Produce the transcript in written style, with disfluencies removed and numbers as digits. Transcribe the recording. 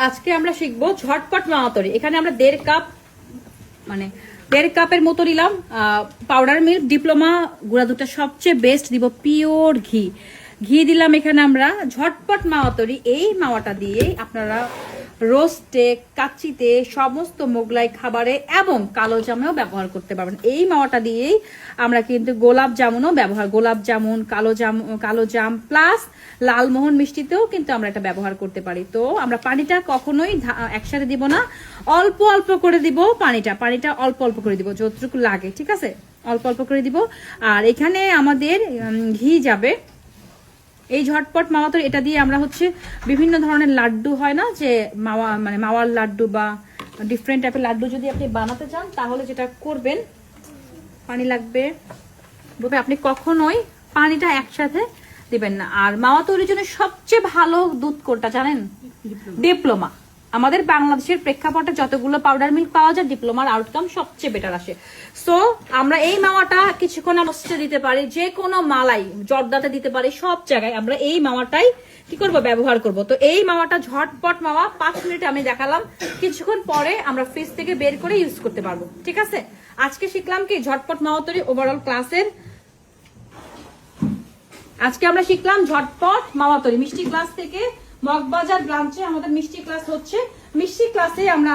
আজকে আমরা শিখবো ঝটপট মাওয়া তৈরি। এখানে আমরা 1.5 কাপ মানে 1.5 কাপের মতো নিলাম পাউডার মিল্ক। ডিপ্লোমা গুঁড়া দুধটা সবচেয়ে বেস্ট, দিব পিওর ঘি। ঘি দিলাম এখানে আমরা। ঝটপট মাওয়া তৈরি। এই মাওয়াটা দিয়েই আপনারা রোস্টে, কাচ্চিতে, সমস্ত মোগলাই খাবারে এবং কালো জামেও ব্যবহার করতে পারবেন। এই মাওয়াটা দিয়েই আমরা কিন্তু গোলাপ জামুনও ব্যবহার, গোলাপ জামুন, কালো জাম প্লাস লালমোহন মিষ্টিতেও কিন্তু আমরা এটা ব্যবহার করতে পারি। তো আমরা পানিটা কখনোই একসাথে দিব না, অল্প অল্প করে দিব। পানিটা অল্প অল্প করে দিব, যতটুকু লাগে, ঠিক আছে? অল্প অল্প করে দিব। আর এখানে আমাদের ঘি যাবে। এই ঝটপট মাওয়া তৈরি, এটা দিয়ে আমরা হচ্ছে বিভিন্ন ধরনের লাড্ডু হয় না, যে মাওয়া মানে মাওয়ার লাড্ডু বা ডিফারেন্ট টাইপের লাড্ডু যদি আপনি বানাতে চান, তাহলে যেটা করবেন, পানি লাগবে। আপনি কখনোই পানিটা একসাথে দিবেন না। আর মাওয়া তৈরির জন্য সবচেয়ে ভালো দুধ কোনটা জানেন? ডিপ্লোমা। আমাদের বাংলাদেশের প্রেক্ষাপটে যতগুলো পাউডার মিল্ক পাওয়া যায়, ডিপ্লোমার আউটকাম সবচেয়ে বেটার আসে। সো আমরা এই মাওয়াটা কিছুক্ষণ রোস্টে দিতে পারি, যে কোনো মালাই জর্দাতে দিতে পারি, সব জায়গায় আমরা এই মাওয়াটাই কি করব, ব্যবহার করব। তো এই মাওয়াটা ঝটপট মাওয়া, 5 মিনিটে আমি দেখালাম, কিছুক্ষণ পরে আমরা ফ্রিজ থেকে বের করে ইউজ করতে পারবো, ঠিক আছে? আজকে শিখলাম কি ঝটপট মাওয়া তৈরি ওভারঅল ক্লাসের। আজকে আমরা শিখলাম ঝটপট মাওয়া তৈরি। মিষ্টি ক্লাস থেকে মগবাজার ব্রাঞ্চে আমাদের মিষ্টি ক্লাস হচ্ছে। মিষ্টি ক্লাসে আমরা